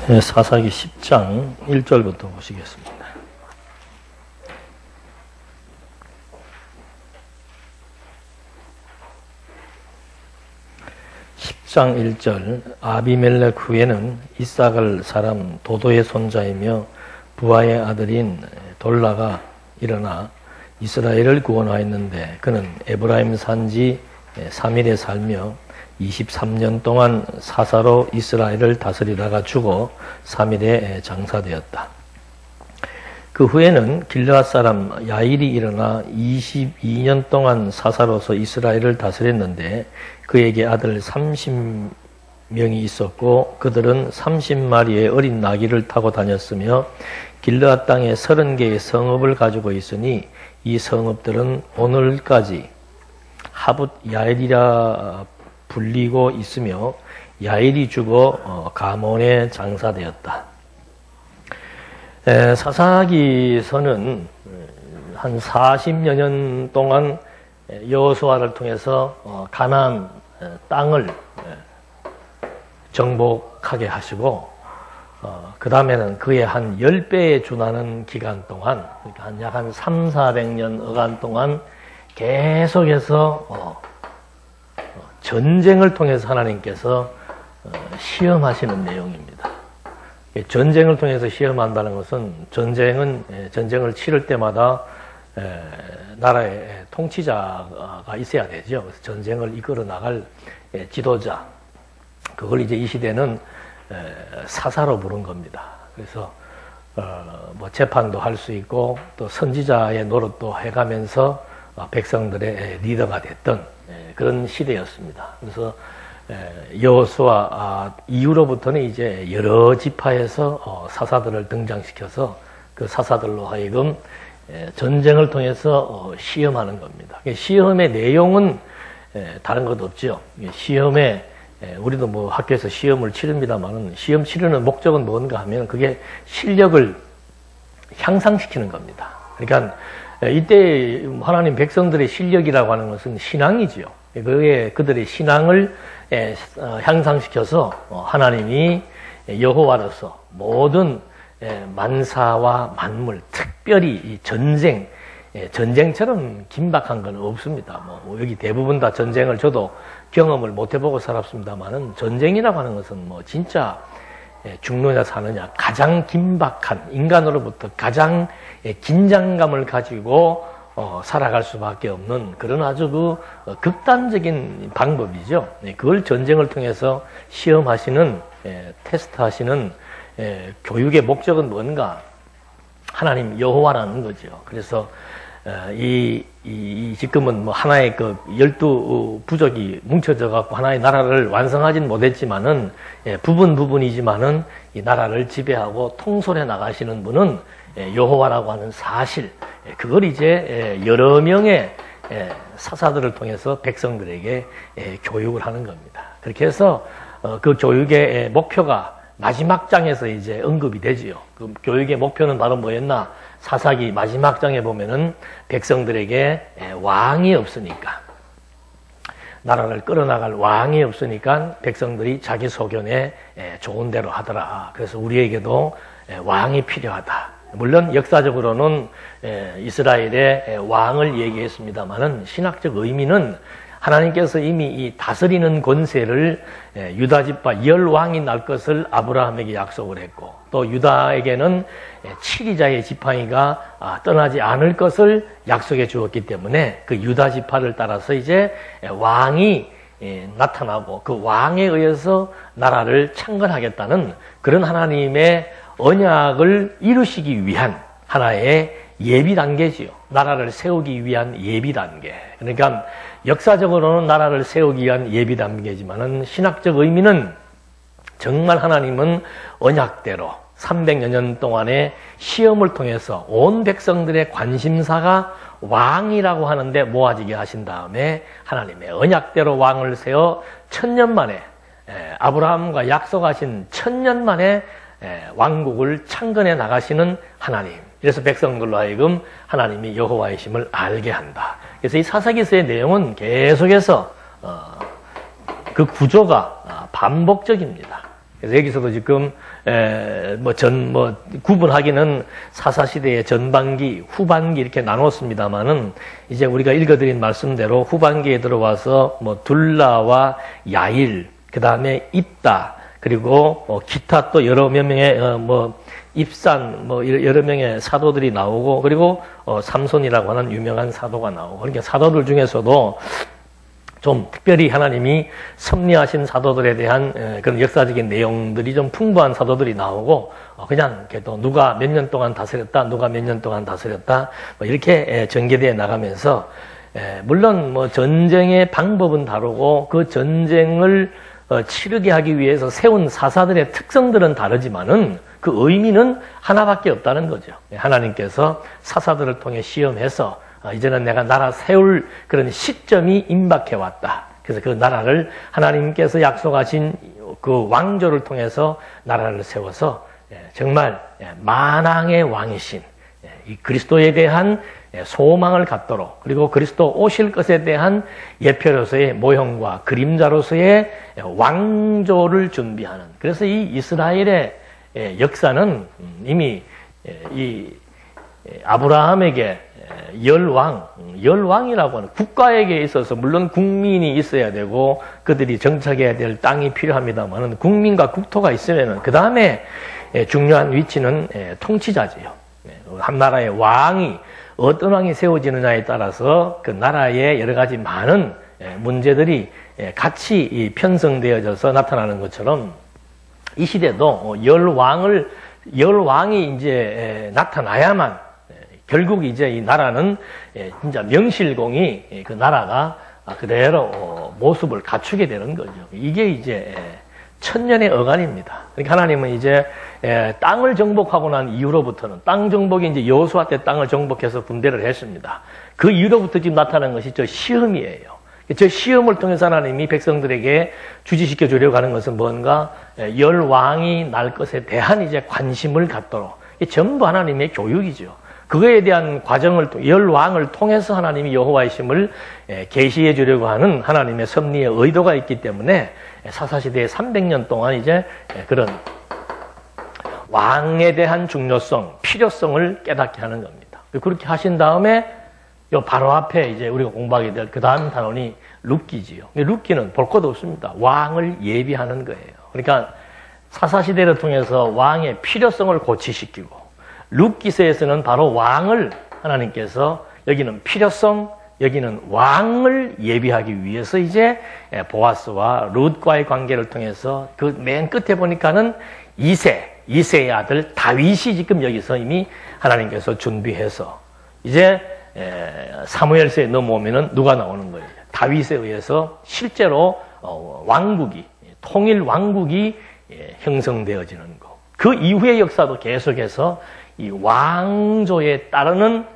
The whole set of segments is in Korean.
사사기 10장 1절부터 보시겠습니다. 10장 1절 아비멜렉 후에는 이삭을 사람 도도의 손자이며 부하의 아들인 돌라가 일어나 이스라엘을 구원하였는데 그는 에브라임 산지 3일에 살며 23년 동안 사사로 이스라엘을 다스리다가 죽어 3일에 장사되었다. 그 후에는 길르앗 사람 야일이 일어나 22년 동안 사사로서 이스라엘을 다스렸는데 그에게 아들 30명이 있었고 그들은 30마리의 어린 나귀를 타고 다녔으며 길르앗 땅에 30개의 성읍을 가지고 있으니 이 성읍들은 오늘까지 하붓 야일이라 불리고 있으며 야일이 죽어 가몬에 장사되었다. 사사기서는 한 40여 년 동안 여호수아를 통해서 가나안 땅을 정복하게 하시고 그 다음에는 그의 한 10배에 준하는 기간 동안 그러니까 약 한 300~400년 어간 동안 계속해서 전쟁을 통해서 하나님께서 시험하시는 내용입니다. 전쟁을 통해서 시험한다는 것은 전쟁을 치를 때마다 나라의 통치자가 있어야 되죠. 그래서 전쟁을 이끌어 나갈 지도자, 그걸 이제 이 시대는 사사로 부른 겁니다. 그래서 뭐 재판도 할 수 있고 또 선지자의 노릇도 해가면서 백성들의 리더가 됐던 그런 시대였습니다. 그래서 여호수아 이후로부터는 이제 여러 지파에서 사사들을 등장시켜서 그 사사들로 하여금 전쟁을 통해서 시험하는 겁니다. 시험의 내용은 다른 것 없죠. 시험에 우리도 뭐 학교에서 시험을 치릅니다만은 시험 치르는 목적은 뭔가 하면 그게 실력을 향상시키는 겁니다. 그러니까 이때 하나님 백성들의 실력이라고 하는 것은 신앙이지요. 그들의 신앙을 향상시켜서 하나님이 여호와로서 모든 만사와 만물, 특별히 이 전쟁처럼 긴박한 건 없습니다. 뭐 여기 대부분 다 전쟁을 저도 경험을 못 해보고 살았습니다만은 전쟁이라고 하는 것은 뭐 진짜 죽느냐 사느냐 가장 긴박한 인간으로부터 가장 긴장감을 가지고 살아갈 수밖에 없는 그런 아주 극단적인 방법이죠. 그걸 전쟁을 통해서 시험하시는 테스트하시는 교육의 목적은 뭔가? 하나님 여호와라는 거죠. 그래서 지금은 뭐 하나의 그 12부족이 뭉쳐져 갖고 하나의 나라를 완성하진 못했지만은 부분이지만은 이 나라를 지배하고 통솔해 나가시는 분은 여호와라고 하는 사실, 그걸 이제 여러 명의 사사들을 통해서 백성들에게 교육을 하는 겁니다. 그렇게 해서 그 교육의 목표가 마지막 장에서 이제 언급이 되지요. 그 교육의 목표는 바로 뭐였나? 사사기 마지막 장에 보면은 백성들에게 왕이 없으니까, 나라를 끌어나갈 왕이 없으니까 백성들이 자기 소견에 좋은 대로 하더라. 그래서 우리에게도 왕이 필요하다. 물론 역사적으로는 이스라엘의 왕을 얘기했습니다만은 신학적 의미는 하나님께서 이미 이 다스리는 권세를 유다 지파 열왕이 날 것을 아브라함에게 약속을 했고 또 유다에게는 7위자의 지팡이가 떠나지 않을 것을 약속해 주었기 때문에 그 유다 지파를 따라서 이제 왕이 나타나고 그 왕에 의해서 나라를 창건하겠다는 그런 하나님의 언약을 이루시기 위한 하나의 예비 단계지요. 나라를 세우기 위한 예비 단계. 그러니까 역사적으로는 나라를 세우기 위한 예비 단계지만은 신학적 의미는 정말 하나님은 언약대로 300여 년 동안의 시험을 통해서 온 백성들의 관심사가 왕이라고 하는데 모아지게 하신 다음에 하나님의 언약대로 왕을 세워 1000년 만에 아브라함과 약속하신 1000년 만에 왕국을 창건해 나가시는 하나님. 그래서 백성들로 하여금 하나님이 여호와이심을 알게 한다. 그래서 이 사사기서의 내용은 계속해서 그 구조가 반복적입니다. 그래서 여기서도 지금 구분하기는 사사시대의 전반기, 후반기 이렇게 나눴습니다만은 이제 우리가 읽어드린 말씀대로 후반기에 들어와서 둘라와 야일, 그 다음에 입다, 그리고 기타 또 여러 명의 입산 여러 명의 사도들이 나오고, 그리고 삼손이라고 하는 유명한 사도가 나오고, 그러니까 사도들 중에서도 좀 특별히 하나님이 섭리하신 사도들에 대한 그런 역사적인 내용들이 좀 풍부한 사도들이 나오고, 그냥 걔도 누가 몇 년 동안 다스렸다, 누가 몇 년 동안 다스렸다, 이렇게 전개되어 나가면서, 물론 전쟁의 방법은 다르고 그 전쟁을 치르게 하기 위해서 세운 사사들의 특성들은 다르지만은 그 의미는 하나밖에 없다는 거죠. 하나님께서 사사들을 통해 시험해서 이제는 내가 나라 세울 그런 시점이 임박해 왔다. 그래서 그 나라를 하나님께서 약속하신 그 왕조를 통해서 나라를 세워서 정말 만왕의 왕이신 이 그리스도에 대한 소망을 갖도록, 그리고 그리스도 오실 것에 대한 예표로서의 모형과 그림자로서의 왕조를 준비하는, 그래서 이 이스라엘의 역사는 이미 이 아브라함에게 열왕이라고 하는 국가에게 있어서 물론 국민이 있어야 되고 그들이 정착해야 될 땅이 필요합니다만, 국민과 국토가 있으면은 그 다음에 중요한 위치는 통치자지요. 한 나라의 왕이 어떤 왕이 세워지느냐에 따라서 그 나라의 여러 가지 많은 문제들이 같이 편성되어져서 나타나는 것처럼 이 시대도 열왕이 이제 나타나야만 결국 이제 이 나라는 진짜 명실공히 그 나라가 그대로 모습을 갖추게 되는 거죠. 이게 이제 천년의 어간입니다. 그러니까 하나님은 이제 땅을 정복하고 난 이후로부터는, 땅 정복이 이제 여호수아 때 땅을 정복해서 분배를 했습니다. 그 이후로부터 지금 나타난 것이 저 시험이에요. 저 시험을 통해서 하나님이 백성들에게 주지시켜 주려고 하는 것은 뭔가 열왕이 날 것에 대한 이제 관심을 갖도록, 이게 전부 하나님의 교육이죠. 그거에 대한 과정을, 열왕을 통해서 하나님이 여호와이심을 계시해 주려고 하는 하나님의 섭리의 의도가 있기 때문에 사사시대의 300년 동안 이제 그런 왕에 대한 중요성, 필요성을 깨닫게 하는 겁니다. 그렇게 하신 다음에 요 바로 앞에 이제 우리가 공부하게 될 그 다음 단원이 룻기지요. 룻기는 볼 것도 없습니다. 왕을 예비하는 거예요. 그러니까 사사시대를 통해서 왕의 필요성을 고취시키고, 룻기서에서는 바로 왕을 하나님께서 여기는 필요성, 여기는 왕을 예비하기 위해서 이제 보아스와 룻과의 관계를 통해서 그 맨 끝에 보니까는 이새의 아들 다윗이 지금 여기서 이미 하나님께서 준비해서 이제 사무엘서에 넘어오면은 누가 나오는 거예요? 다윗에 의해서 실제로 왕국이, 통일 왕국이 형성되어지는 거. 그 이후의 역사도 계속해서 이 왕조에 따르는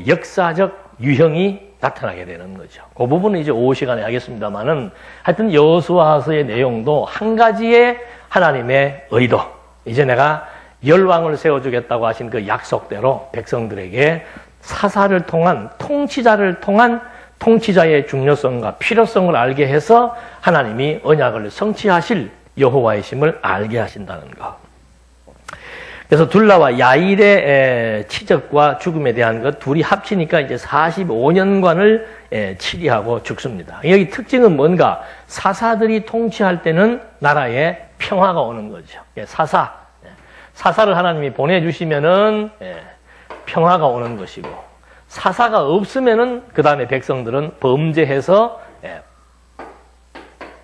역사적 유형이 나타나게 되는 거죠. 그 부분은 이제 오후 시간에 하겠습니다만은, 하여튼 여호수아서의 내용도 한 가지의 하나님의 의도, 이제 내가 열왕을 세워주겠다고 하신 그 약속대로 백성들에게 사사를 통한, 통치자를 통한 통치자의 중요성과 필요성을 알게 해서 하나님이 언약을 성취하실 여호와이심을 알게 하신다는 것. 그래서 둘라와 야일의 치적과 죽음에 대한 것 둘이 합치니까 이제 45년간을 치리하고 죽습니다. 여기 특징은 뭔가? 사사들이 통치할 때는 나라에 평화가 오는 거죠. 사사를 하나님이 보내주시면은 평화가 오는 것이고, 사사가 없으면은 그 다음에 백성들은 범죄해서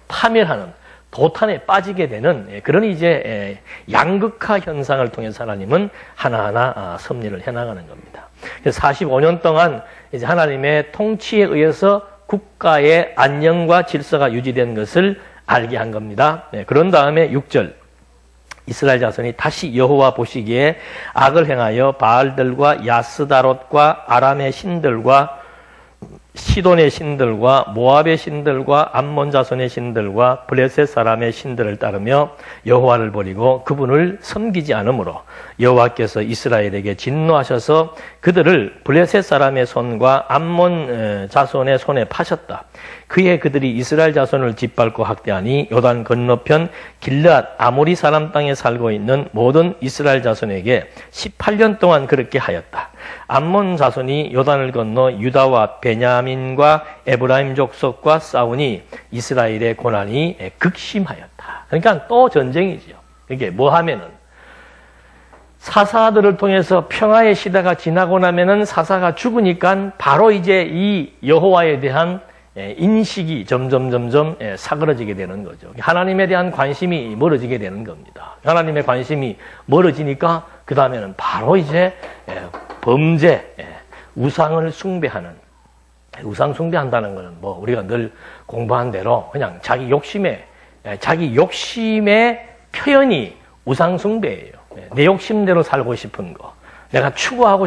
파멸하는, 도탄에 빠지게 되는 그런 이제 양극화 현상을 통해서 하나님은 하나하나 섭리를 해나가는 겁니다. 그래서 45년 동안 이제 하나님의 통치에 의해서 국가의 안녕과 질서가 유지된 것을 알게 한 겁니다. 그런 다음에 6절, 이스라엘 자손이 다시 여호와 보시기에 악을 행하여 바알들과 야스다롯과 아람의 신들과 시돈의 신들과 모압의 신들과 암몬 자손의 신들과 블레셋 사람의 신들을 따르며 여호와를 버리고 그분을 섬기지 않으므로 여호와께서 이스라엘에게 진노하셔서 그들을 블레셋 사람의 손과 암몬 자손의 손에 파셨다. 그에 그들이 이스라엘 자손을 짓밟고 학대하니 요단 건너편 길르앗 아모리 사람 땅에 살고 있는 모든 이스라엘 자손에게 18년 동안 그렇게 하였다. 암몬 자손이 요단을 건너 유다와 베냐민과 에브라임 족속과 싸우니 이스라엘의 고난이 극심하였다. 그러니까 또 전쟁이죠. 이게 뭐 하면은 사사들을 통해서 평화의 시대가 지나고 나면은 사사가 죽으니까 바로 이제 이 여호와에 대한 인식이 점점 사그러지게 되는 거죠. 하나님에 대한 관심이 멀어지게 되는 겁니다. 하나님의 관심이 멀어지니까 그 다음에는 바로 이제 범죄, 우상을 숭배하는, 우상 숭배한다는 것은 뭐 우리가 늘 공부한 대로 그냥 자기 욕심의 표현이 우상 숭배예요. 내 욕심대로 살고 싶은 거, 내가 추구하고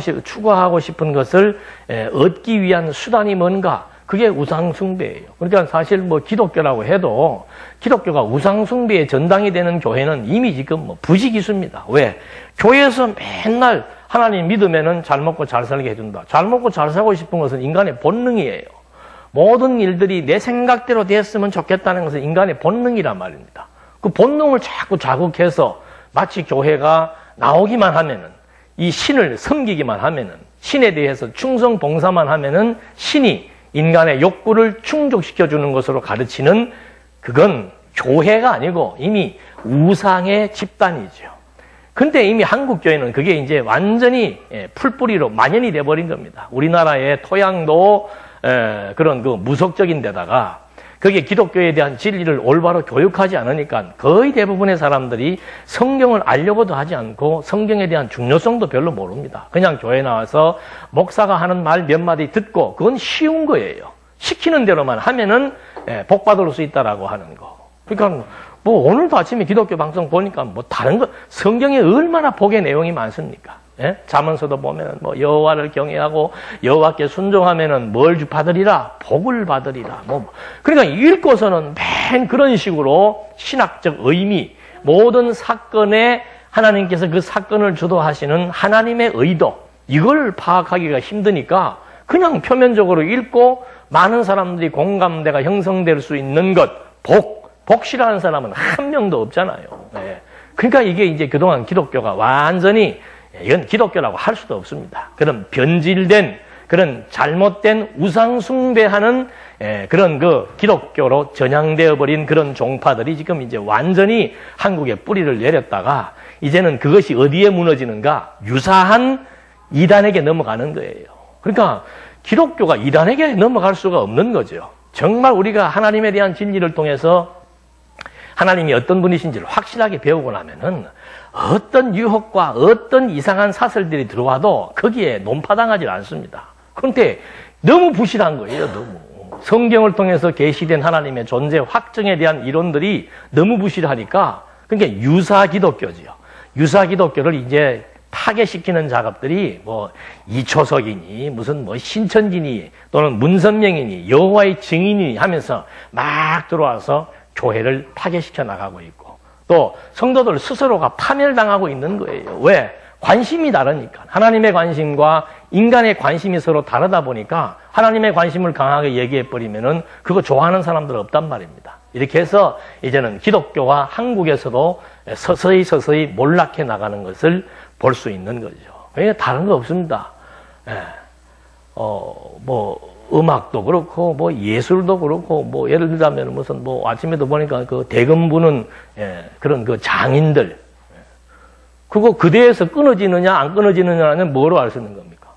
싶은 것을 얻기 위한 수단이 뭔가, 그게 우상숭배예요. 그러니까 사실 뭐 기독교라고 해도 기독교가 우상숭배의 전당이 되는 교회는 이미 지금 뭐 부지기수입니다. 왜? 교회에서 맨날 하나님 믿으면은 잘 먹고 잘 살게 해준다. 잘 먹고 잘 살고 싶은 것은 인간의 본능이에요. 모든 일들이 내 생각대로 됐으면 좋겠다는 것은 인간의 본능이란 말입니다. 그 본능을 자꾸 자극해서 마치 교회가 나오기만 하면은, 이 신을 섬기기만 하면은, 신에 대해서 충성 봉사만 하면은 신이 인간의 욕구를 충족시켜주는 것으로 가르치는, 그건 교회가 아니고 이미 우상의 집단이죠. 근데 이미 한국교회는 그게 이제 완전히 풀뿌리로 만연이 돼버린 겁니다. 우리나라의 토양도 그런 그 무속적인 데다가 그게 기독교에 대한 진리를 올바로 교육하지 않으니까 거의 대부분의 사람들이 성경을 알려고도 하지 않고 성경에 대한 중요성도 별로 모릅니다. 그냥 교회 나와서 목사가 하는 말 몇 마디 듣고 그건 쉬운 거예요. 시키는 대로만 하면은 복 받을 수 있다라고 하는 거. 그러니까 뭐 오늘도 아침에 기독교 방송 보니까 뭐 다른 거, 성경에 얼마나 복의 내용이 많습니까? 예? 잠언서도 보면은 뭐 여호와를 경외하고 여호와께 순종하면은 뭘 받으리라? 복을 받으리라. 그러니까 읽고서는 맨 그런 식으로 신학적 의미, 모든 사건에 하나님께서 그 사건을 주도하시는 하나님의 의도, 이걸 파악하기가 힘드니까 그냥 표면적으로 읽고 많은 사람들이 공감대가 형성될 수 있는 것, 복실하는 사람은 한 명도 없잖아요. 예. 그러니까 이게 이제 그동안 기독교가 완전히, 이건 기독교라고 할 수도 없습니다. 그런 변질된, 그런 잘못된 우상숭배하는 그런 그 기독교로 전향되어 버린 그런 종파들이 지금 이제 완전히 한국에 뿌리를 내렸다가 이제는 그것이 어디에 무너지는가? 유사한 이단에게 넘어가는 거예요. 그러니까 기독교가 이단에게 넘어갈 수가 없는 거죠. 정말 우리가 하나님에 대한 진리를 통해서 하나님이 어떤 분이신지를 확실하게 배우고 나면은 어떤 유혹과 어떤 이상한 사설들이 들어와도 거기에 논파당하지 않습니다. 그런데 너무 부실한 거예요. 너무. 성경을 통해서 계시된 하나님의 존재 확증에 대한 이론들이 너무 부실하니까, 그러니까 유사 기독교지요. 유사 기독교를 이제 파괴시키는 작업들이 뭐 이초석이니 무슨 뭐 신천지니 또는 문선명이니 여호와의 증인이니 하면서 막 들어와서 교회를 파괴시켜 나가고 있고, 또 성도들 스스로가 파멸당하고 있는 거예요. 왜? 관심이 다르니까. 하나님의 관심과 인간의 관심이 서로 다르다 보니까 하나님의 관심을 강하게 얘기해버리면은 그거 좋아하는 사람들 없단 말입니다. 이렇게 해서 이제는 기독교가 한국에서도 서서히 몰락해 나가는 것을 볼 수 있는 거죠. 왜? 다른 거 없습니다. 뭐 음악도 그렇고 뭐 예술도 그렇고 뭐 예를 들자면 무슨 뭐 아침에도 보니까 그 대금 부는 그런 그 장인들, 그거 그대에서 끊어지느냐 안 끊어지느냐는 뭐로 알 수 있는 겁니까?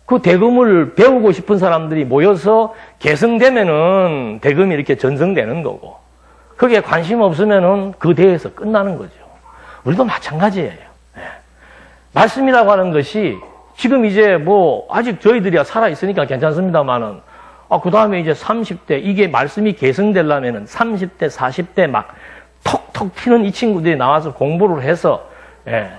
그 대금을 배우고 싶은 사람들이 모여서 계승되면은 대금이 이렇게 전승되는 거고, 그게 관심 없으면은 그 대에서 끝나는 거죠. 우리도 마찬가지예요. 말씀이라고 하는 것이 지금 이제 뭐 아직 저희들이야 살아 있으니까 괜찮습니다만은 그 다음에 이제 30대 이게 말씀이 계승되려면은 30대 40대 막 톡톡 튀는 이 친구들이 나와서 공부를 해서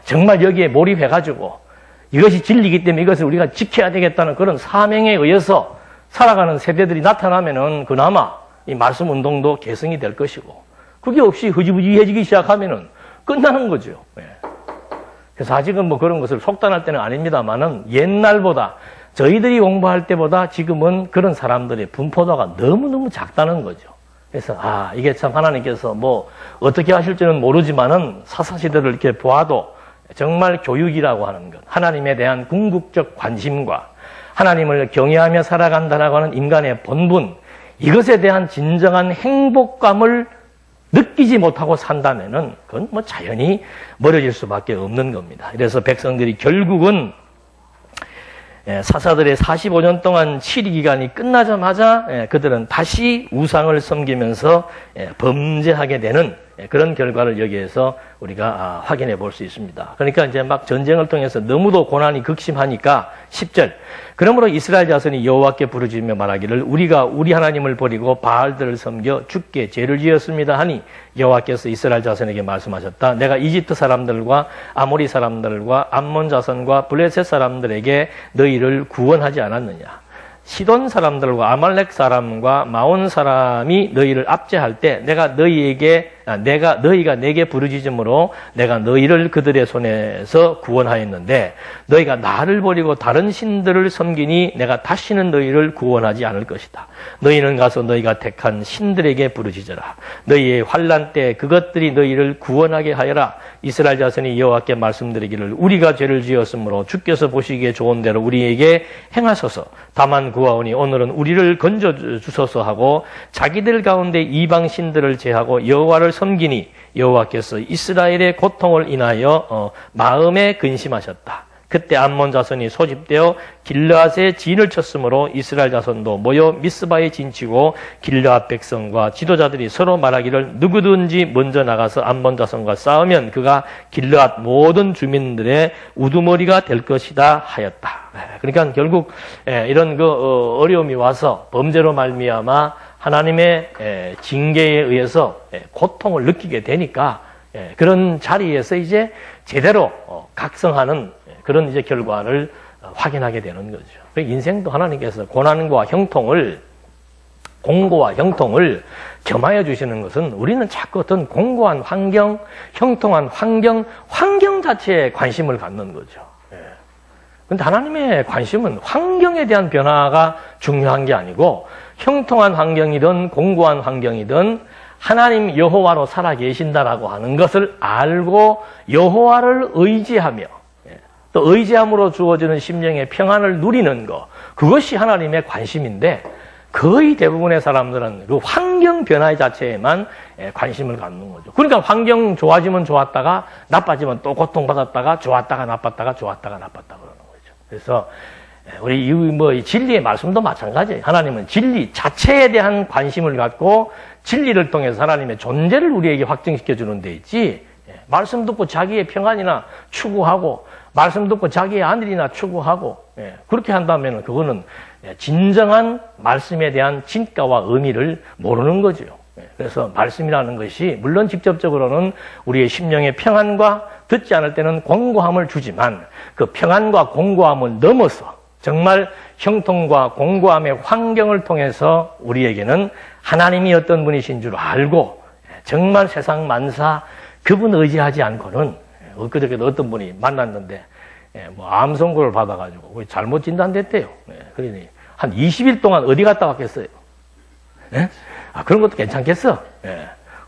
정말 여기에 몰입해가지고 이것이 진리이기 때문에 이것을 우리가 지켜야 되겠다는 그런 사명에 의해서 살아가는 세대들이 나타나면은 그나마 이 말씀 운동도 개성이 될 것이고, 그게 없이 흐지부지해지기 시작하면은 끝나는 거죠. 예. 그래서 아직은 뭐 그런 것을 속단할 때는 아닙니다만은 옛날보다 저희들이 공부할 때보다 지금은 그런 사람들의 분포도가 너무너무 작다는 거죠. 그래서 이게 참 하나님께서 뭐 어떻게 하실지는 모르지만은 사사시대를 이렇게 보아도 정말 교육이라고 하는 것, 하나님에 대한 궁극적 관심과 하나님을 경외하며 살아간다라고 하는 인간의 본분, 이것에 대한 진정한 행복감을 느끼지 못하고 산다면은 그건 뭐 자연히 멀어질 수밖에 없는 겁니다. 그래서 백성들이 결국은 사사들의 45년 동안 치리 기간이 끝나자마자 그들은 다시 우상을 섬기면서 범죄하게 되는 그런 결과를 여기에서 우리가 확인해 볼 수 있습니다. 그러니까 이제 막 전쟁을 통해서 너무도 고난이 극심하니까 10절, 그러므로 이스라엘 자손이 여호와께 부르짖으며 말하기를 우리가 우리 하나님을 버리고 바알들을 섬겨 주께 죄를 지었습니다 하니 여호와께서 이스라엘 자손에게 말씀하셨다. 내가 이집트 사람들과 아모리 사람들과 암몬 자손과 블레셋 사람들에게 너희를 구원하지 않았느냐. 시돈 사람들과 아말렉 사람과 마온 사람이 너희를 압제할 때 내가 너희가 내게 부르짖음으로 내가 너희를 그들의 손에서 구원하였는데 너희가 나를 버리고 다른 신들을 섬기니 내가 다시는 너희를 구원하지 않을 것이다. 너희는 가서 너희가 택한 신들에게 부르짖어라. 너희의 환난 때 그것들이 너희를 구원하게 하여라. 이스라엘 자손이 여호와께 말씀드리기를 우리가 죄를 지었으므로 주께서 보시기에 좋은 대로 우리에게 행하소서. 다만 구하오니 오늘은 우리를 건져 주소서 하고 자기들 가운데 이방 신들을 제하고 여호와를 섬기니 여호와께서 이스라엘의 고통을 인하여 마음에 근심하셨다. 그때 암몬 자손이 소집되어 길르앗에 진을 쳤으므로 이스라엘 자손도 모여 미스바에 진치고 길르앗 백성과 지도자들이 서로 말하기를 누구든지 먼저 나가서 암몬 자손과 싸우면 그가 길르앗 모든 주민들의 우두머리가 될 것이다 하였다. 그러니까 결국 이런 어려움이 와서 범죄로 말미암아 하나님의 징계에 의해서 고통을 느끼게 되니까 그런 자리에서 이제 제대로 각성하는 그런 이제 결과를 확인하게 되는 거죠. 인생도 하나님께서 고난과 형통을, 공고와 형통을 겸하여 주시는 것은 우리는 자꾸 어떤 공고한 환경, 형통한 환경 자체에 관심을 갖는 거죠. 그런데 하나님의 관심은 환경에 대한 변화가 중요한 게 아니고 형통한 환경이든 공고한 환경이든 하나님 여호와로 살아 계신다라고 하는 것을 알고 여호와를 의지하며 또 의지함으로 주어지는 심령의 평안을 누리는 것, 그것이 하나님의 관심인데 거의 대부분의 사람들은 그 환경 변화 자체에만 관심을 갖는 거죠. 그러니까 환경 좋아지면 좋았다가 나빠지면 또 고통받았다가 좋았다가 나빴다가 좋았다가 나빴다가 그러는 거죠. 그래서 우리 이 진리의 말씀도 마찬가지예요. 하나님은 진리 자체에 대한 관심을 갖고 진리를 통해서 하나님의 존재를 우리에게 확증시켜 주는 데 있지, 말씀 듣고 자기의 평안이나 추구하고 말씀 듣고 자기의 안일이나 추구하고 그렇게 한다면 그거는 진정한 말씀에 대한 진가와 의미를 모르는 거죠. 그래서 말씀이라는 것이 물론 직접적으로는 우리의 심령의 평안과 듣지 않을 때는 공고함을 주지만 그 평안과 공고함을 넘어서 정말 형통과 공고함의 환경을 통해서 우리에게는 하나님이 어떤 분이신 줄 알고 정말 세상 만사 그분 의지하지 않고는 엊그저께도 어떤 분이 만났는데 암 선고를 받아가지고 잘못 진단됐대요. 그러니 한 20일 동안 어디 갔다 왔겠어요? 그런 것도 괜찮겠어?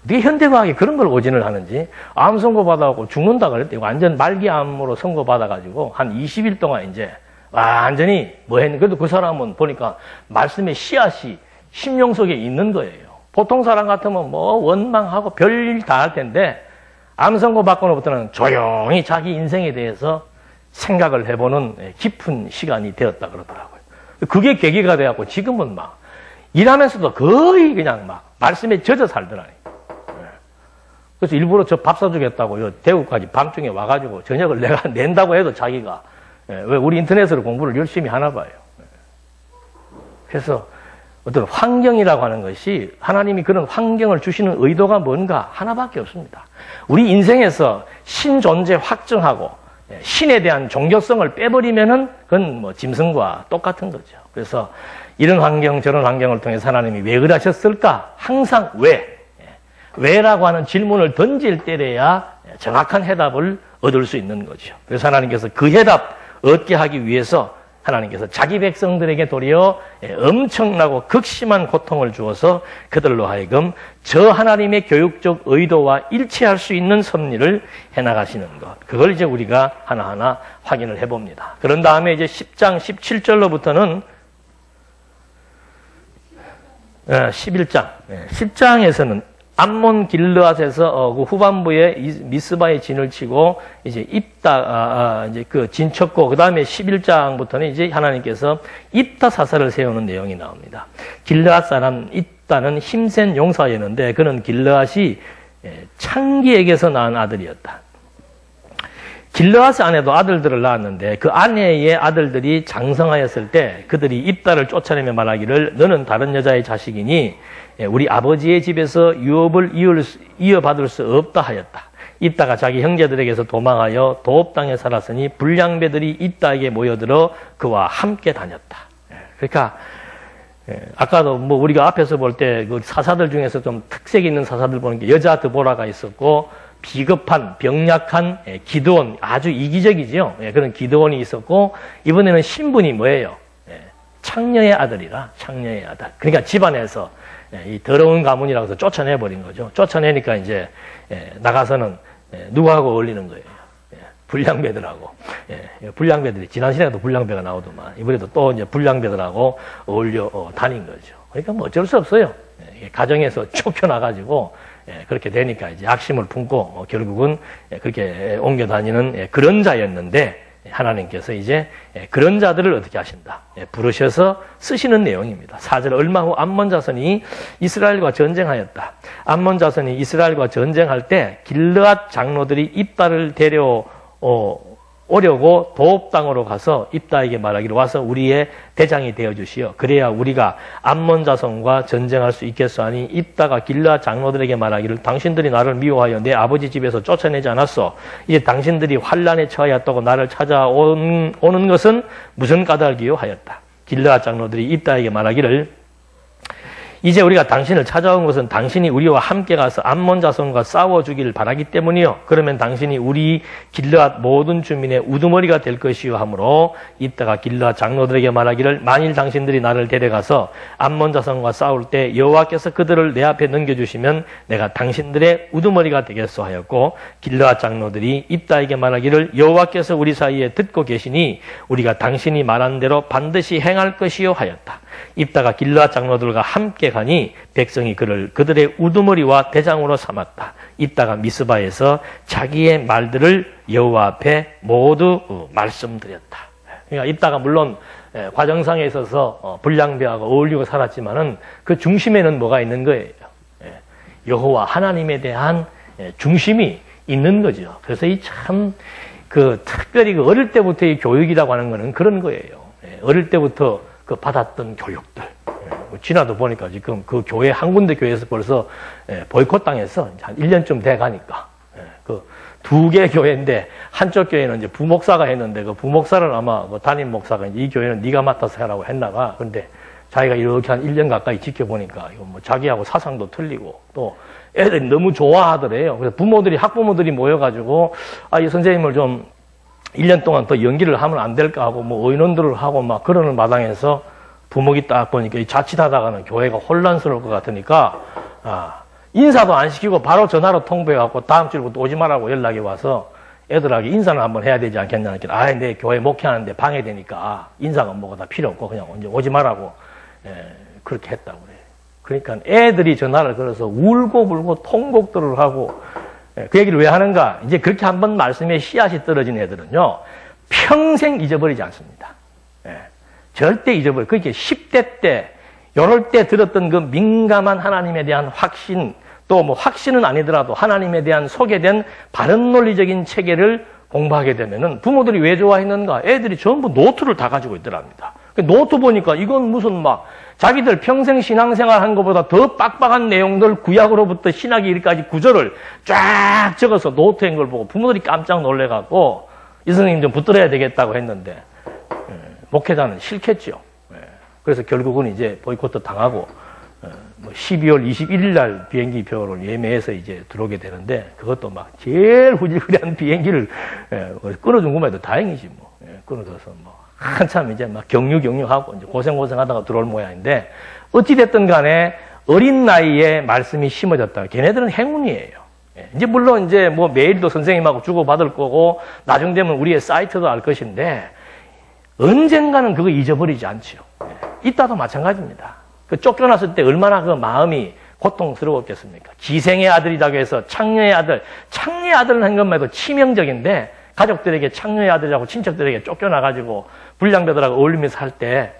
어떻게 현대과학이 그런 걸 오진을 하는지. 암 선고 받아갖고 죽는다 그랬대요. 완전 말기암으로 선고 받아가지고 한 20일 동안 이제 완전히 뭐 했는데, 그래도 그 사람은 보니까 말씀의 씨앗이 심령 속에 있는 거예요. 보통 사람 같으면 뭐 원망하고 별일 다 할 텐데 암 선고 받고부터는 조용히 자기 인생에 대해서 생각을 해보는 깊은 시간이 되었다 그러더라고요. 그게 계기가 돼갖고 지금은 막 일하면서도 거의 그냥 막 말씀에 젖어 살더라니. 그래서 일부러 저 밥 사주겠다고 대구까지 밤중에 와가지고 저녁을 내가 낸다고 해도 자기가 왜 우리 인터넷으로 공부를 열심히 하나 봐요. 그래서 어떤 환경이라고 하는 것이 하나님이 그런 환경을 주시는 의도가 뭔가 하나밖에 없습니다. 우리 인생에서 신 존재 확증하고 신에 대한 종교성을 빼버리면은 그건 뭐 짐승과 똑같은 거죠. 그래서 이런 환경, 저런 환경을 통해서 하나님이 왜 그러셨을까? 항상 왜라고 하는 질문을 던질 때래야 정확한 해답을 얻을 수 있는 거죠. 그래서 하나님께서 그 해답 얻게 하기 위해서 하나님께서 자기 백성들에게 도리어 엄청나고 극심한 고통을 주어서 그들로 하여금 저 하나님의 교육적 의도와 일치할 수 있는 섭리를 해나가시는 것. 그걸 이제 우리가 하나하나 확인을 해봅니다. 그런 다음에 이제 10장 17절로부터는 10장에서는 암몬 길르앗에서 그 후반부에 미스바에 진을 치고 이제 입다 이제 그 진 쳤고, 그 다음에 11장부터는 이제 하나님께서 입다 사사를 세우는 내용이 나옵니다. 길르앗 사람 입다는 힘센 용사였는데 그는 길르앗이 창기에게서 낳은 아들이었다. 길르앗 아내도 아들들을 낳았는데 그 아내의 아들들이 장성하였을 때 그들이 입다를 쫓아내며 말하기를 너는 다른 여자의 자식이니 우리 아버지의 집에서 유업을 이어받을 수 없다 하였다. 입다가 자기 형제들에게서 도망하여 도읍 땅에 살았으니 불량배들이 입다에게 모여들어 그와 함께 다녔다. 그러니까 아까도 뭐 우리가 앞에서 볼 때 그 사사들 중에서 좀 특색 있는 사사들 보는 게 여자 드보라가 있었고, 비겁한 병약한 기드온, 아주 이기적이죠. 그런 기드온이 있었고, 이번에는 신분이 뭐예요? 창녀의 아들이라, 창녀의 아들. 그러니까 집안에서 이 더러운 가문이라고 해서 쫓아내버린 거죠. 쫓아내니까 이제 나가서는 누구하고 어울리는 거예요? 불량배들하고. 불량배들이, 지난 시간에도 불량배가 나오더만, 이번에도 또 이제 불량배들하고 어울려 다닌 거죠. 그러니까 뭐 어쩔 수 없어요. 가정에서 쫓겨나가지고, 그렇게 되니까 이제 악심을 품고 결국은 그렇게 옮겨 다니는 그런 자였는데, 하나님께서 이제 그런 자들을 어떻게 하신다? 부르셔서 쓰시는 내용입니다. 4절 얼마 후 암몬 자손이 이스라엘과 전쟁하였다. 암몬 자손이 이스라엘과 전쟁할 때 길르앗 장로들이 입다를 오려고 도읍 땅으로 가서 입다에게 말하기를 와서 우리의 대장이 되어 주시오. 그래야 우리가 암몬 자손과 전쟁할 수 있겠소하니 입다가 길르앗 장로들에게 말하기를 당신들이 나를 미워하여 내 아버지 집에서 쫓아내지 않았소. 이제 당신들이 환란에 처하였다고 나를 찾아오는 것은 무슨 까닭이요 하였다. 길르앗 장로들이 입다에게 말하기를 이제 우리가 당신을 찾아온 것은 당신이 우리와 함께 가서 암몬 자손과 싸워주기를 바라기 때문이요. 그러면 당신이 우리 길르앗 모든 주민의 우두머리가 될 것이요 하므로 입다가 길르앗 장로들에게 말하기를 만일 당신들이 나를 데려가서 암몬 자손과 싸울 때 여호와께서 그들을 내 앞에 넘겨주시면 내가 당신들의 우두머리가 되겠소 하였고, 길르앗 장로들이 입다에게 말하기를 여호와께서 우리 사이에 듣고 계시니 우리가 당신이 말한 대로 반드시 행할 것이요 하였다. 입다가 길르앗 장로들과 함께 가니 백성이 그들의 우두머리와 대장으로 삼았다. 입다가 미스바에서 자기의 말들을 여호와 앞에 모두 말씀드렸다. 그러니까 입다가 물론 과정상에 있어서 불량배하고 어울리고 살았지만은 그 중심에는 뭐가 있는 거예요? 여호와 하나님에 대한 중심이 있는 거죠. 그래서 이 참 특별히 어릴 때부터 이 교육이라고 하는 거는 그런 거예요. 어릴 때부터 그 받았던 교육들. 지나도 보니까 지금 그 교회, 한 군데 교회에서 벌써 보이콧 당해서 한 1년쯤 돼 가니까. 그 2개 교회인데 한쪽 교회는 이제 부목사가 했는데 그 부목사를 아마 그 담임 목사가 이제 이 교회는 네가 맡아서 해라고 했나봐. 근데 자기가 이렇게 한 1년 가까이 지켜보니까 이거 뭐 자기하고 사상도 틀리고 또 애들이 너무 좋아하더래요. 그래서 학부모들이 모여가지고 이 선생님을 좀 1년 동안 더 연기를 하면 안 될까 하고 뭐 의논들을 하고 막 그러는 마당에서 부목이 딱 보니까 자칫하다가는 교회가 혼란스러울 것 같으니까 인사도 안 시키고 바로 전화로 통보해갖고 다음 주부터 오지 말라고 연락이 와서 애들에게 인사는 한번 해야 되지 않겠냐 했더니 내 교회 목회하는데 방해되니까 인사가 뭐가 다 필요 없고 그냥 오지 말라고 그렇게 했다고 그래요. 그러니까 애들이 전화를 걸어서 울고불고 통곡들을 하고 그 얘기를 왜 하는가? 이제 그렇게 한번 말씀에 씨앗이 떨어진 애들은요, 평생 잊어버리지 않습니다. 절대 그렇게 10대 때, 요럴 때 들었던 그 민감한 하나님에 대한 확신, 또 뭐 확신은 아니더라도 하나님에 대한 소개된 바른 논리적인 체계를 공부하게 되면은 부모들이 왜 좋아했는가? 애들이 전부 노트를 다 가지고 있더랍니다. 노트 보니까 이건 무슨 자기들 평생 신앙생활 한 것보다 더 빡빡한 내용들, 구약으로부터 신학이 이르기까지 구절을 쫙 적어서 노트인 걸 보고 부모들이 깜짝 놀래갖고 이 선생님 좀 붙들어야 되겠다고 했는데 목회자는 싫겠죠. 그래서 결국은 이제 보이콧도 당하고 12월 21일 날 비행기표를 예매해서 이제 들어오게 되는데 그것도 막 제일 후질그리한 비행기를 끊어준 것만 해도 다행이지 뭐. 끊어줘서 뭐 한참 이제 막 경유하고 이제 고생하다가 들어올 모양인데 어찌됐든 간에 어린 나이에 말씀이 심어졌다. 걔네들은 행운이에요. 이제 물론 이제 뭐 메일도 선생님하고 주고받을 거고 나중 되면 우리의 사이트도 알 것인데 언젠가는 그거 잊어버리지 않지요. 이따도 마찬가지입니다. 그 쫓겨났을 때 얼마나 그 마음이 고통스러웠겠습니까? 기생의 아들이라고 해서 창녀의 아들은 한 것만 해도 치명적인데 가족들에게 창녀의 아들이라고 친척들에게 쫓겨나가지고 불량배들하고 어울리면서 할 때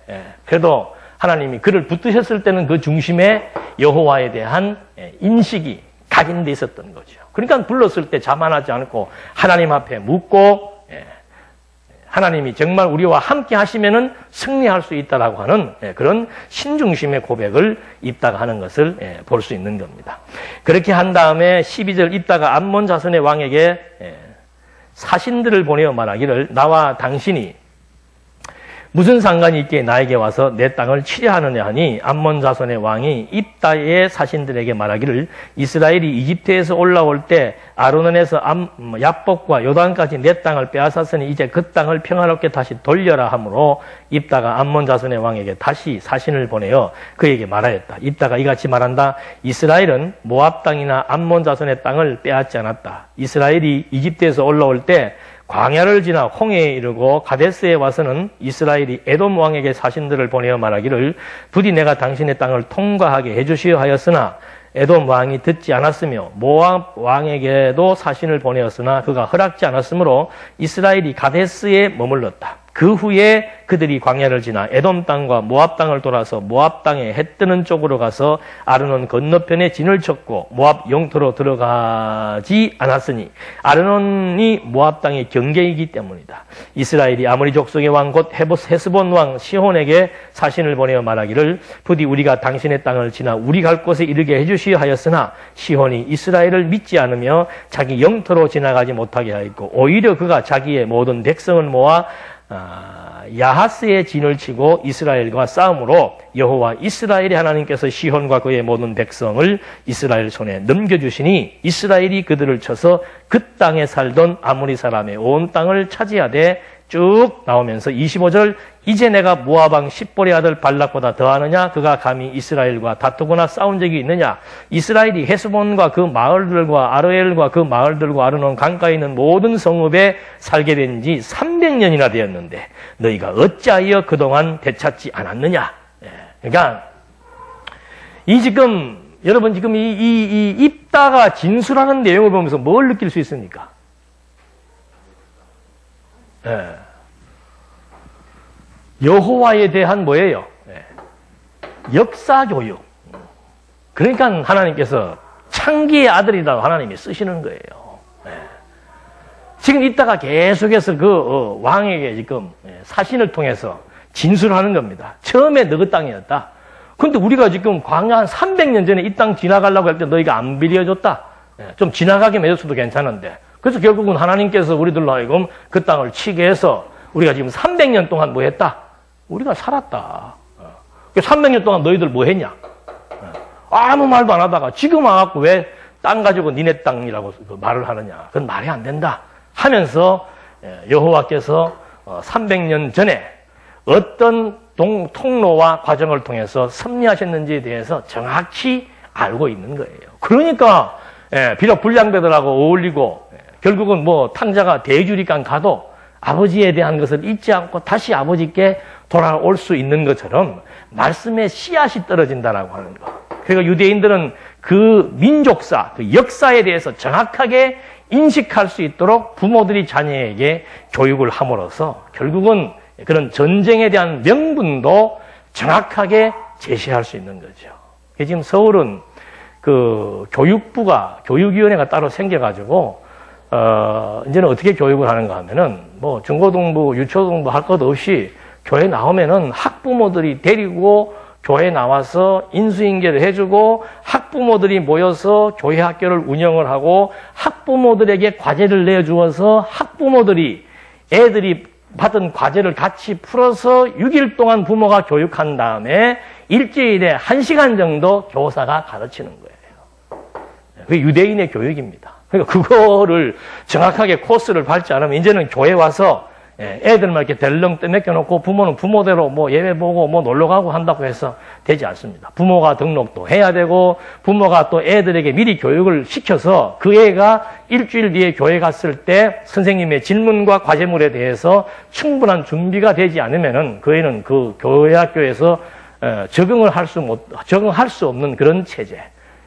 그래도 하나님이 그를 붙드셨을 때는 그 중심에 여호와에 대한 인식이 각인돼 있었던 거죠. 그러니까 불렀을 때 자만하지 않고 하나님 앞에 묻고 하나님이 정말 우리와 함께 하시면은 승리할 수 있다라고 하는 그런 신중심의 고백을 입다가 하는 것을 볼 수 있는 겁니다. 그렇게 한 다음에 12절 입다가 암몬 자손의 왕에게 사신들을 보내어 말하기를 나와 당신이 무슨 상관이 있기에 나에게 와서 내 땅을 치려하느냐 하니 암몬 자손의 왕이 입다의 사신들에게 말하기를 이스라엘이 이집트에서 올라올 때 아르논에서 야복과 요단까지 내 땅을 빼앗았으니 이제 그 땅을 평화롭게 다시 돌려라 하므로 입다가 암몬 자손의 왕에게 다시 사신을 보내어 그에게 말하였다. 입다가 이같이 말한다. 이스라엘은 모압 땅이나 암몬 자손의 땅을 빼앗지 않았다. 이스라엘이 이집트에서 올라올 때 광야를 지나 홍해에 이르고 가데스에 와서는 이스라엘이 에돔 왕에게 사신들을 보내어 말하기를 부디 내가 당신의 땅을 통과하게 해주시어 하였으나 에돔 왕이 듣지 않았으며 모압 왕에게도 사신을 보내었으나 그가 허락지 않았으므로 이스라엘이 가데스에 머물렀다. 그 후에 그들이 광야를 지나 에돔 땅과 모압 땅을 돌아서 모압 땅에 해 뜨는 쪽으로 가서 아르논 건너편에 진을 쳤고 모압 영토로 들어가지 않았으니 아르논이 모압 땅의 경계이기 때문이다. 이스라엘이 아모리 족속의 왕 곧 헤스본 왕 시혼에게 사신을 보내어 말하기를 부디 우리가 당신의 땅을 지나 우리 갈 곳에 이르게 해주시어 하였으나 시혼이 이스라엘을 믿지 않으며 자기 영토로 지나가지 못하게 하였고 오히려 그가 자기의 모든 백성을 모아 야하스의 진을 치고 이스라엘과 싸움으로 여호와 이스라엘의 하나님께서 시혼과 그의 모든 백성을 이스라엘 손에 넘겨주시니 이스라엘이 그들을 쳐서 그 땅에 살던 아모리 사람의 온 땅을 차지하되 쭉 나오면서 25절 이제 내가 모압왕 십볼의 아들 발락보다 더하느냐 그가 감히 이스라엘과 다투거나 싸운 적이 있느냐 이스라엘이 헤스본과 그 마을들과 아르엘과 그 마을들과 아르논 강가에 있는 모든 성읍에 살게 된 지 300년이나 되었는데 너희가 어찌하여 그동안 되찾지 않았느냐. 그러니까 여러분 지금 이 입다가 진술하는 내용을 보면서 뭘 느낄 수 있습니까? 여호와에 대한 뭐예요? 역사 교육. 그러니까 하나님께서 창기의 아들이라고 하나님이 쓰시는 거예요. 지금 이따가 계속해서 그 왕에게 지금 사신을 통해서 진술하는 겁니다. 처음에 너희 땅이었다. 근데 우리가 지금 광야 한 300년 전에 이 땅 지나가려고 할 때 너희가 안 빌려줬다. 좀 지나가게 해줬어도 괜찮은데. 그래서 결국은 하나님께서 우리들로 하여금 그 땅을 치게 해서 우리가 지금 300년 동안 뭐 했다? 우리가 살았다. 300년 동안 너희들 뭐 했냐? 아무 말도 안 하다가 지금 와갖고 왜 땅 가지고 니네 땅이라고 말을 하느냐? 그건 말이 안 된다. 하면서 여호와께서 300년 전에 어떤 통로와 과정을 통해서 섭리하셨는지에 대해서 정확히 알고 있는 거예요. 그러니까 비록 불량배들하고 어울리고 결국은 뭐 탕자가 대주리간 가도 아버지에 대한 것을 잊지 않고 다시 아버지께 돌아올 수 있는 것처럼 말씀의 씨앗이 떨어진다라고 하는 것. 그러니까 유대인들은 그 민족사, 그 역사에 대해서 정확하게 인식할 수 있도록 부모들이 자녀에게 교육을 함으로써 결국은 그런 전쟁에 대한 명분도 정확하게 제시할 수 있는 거죠. 지금 서울은 그 교육위원회가 따로 생겨가지고 이제는 어떻게 교육을 하는가 하면은 뭐 중고등부, 유초등부 할 것 없이 교회 나오면은 학부모들이 데리고 교회 나와서 인수인계를 해주고 학부모들이 모여서 교회 학교를 운영을 하고 학부모들에게 과제를 내주어서 학부모들이 애들이 받은 과제를 같이 풀어서 6일 동안 부모가 교육한 다음에 일주일에 1시간 정도 교사가 가르치는 거예요. 그게 유대인의 교육입니다. 그러니까 그거를 정확하게 코스를 밟지 않으면 이제는 교회 와서 애들만 이렇게 델렁 떠맡겨놓고 부모는 부모대로 뭐 예배 보고 뭐 놀러 가고 한다고 해서 되지 않습니다. 부모가 등록도 해야 되고 부모가 또 애들에게 미리 교육을 시켜서 그 애가 일주일 뒤에 교회 갔을 때 선생님의 질문과 과제물에 대해서 충분한 준비가 되지 않으면은 그 애는 그 교회 학교에서 적응할 수 없는 그런 체제.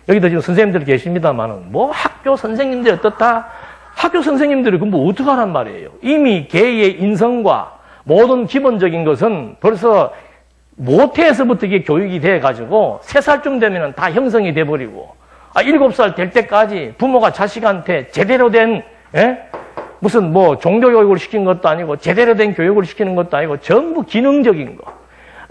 여기도 지금 선생님들 계십니다만은 뭐 학교 선생님들이 어떻다? 학교 선생님들이 그 뭐 어떡하란 말이에요. 이미 개의 인성과 모든 기본적인 것은 벌써 모태에서부터 이게 교육이 돼가지고 3살쯤 되면은 다 형성이 돼버리고 7살 될 때까지 부모가 자식한테 제대로 된 무슨 뭐 종교교육을 시킨 것도 아니고 제대로 된 교육을 시키는 것도 아니고 전부 기능적인 거.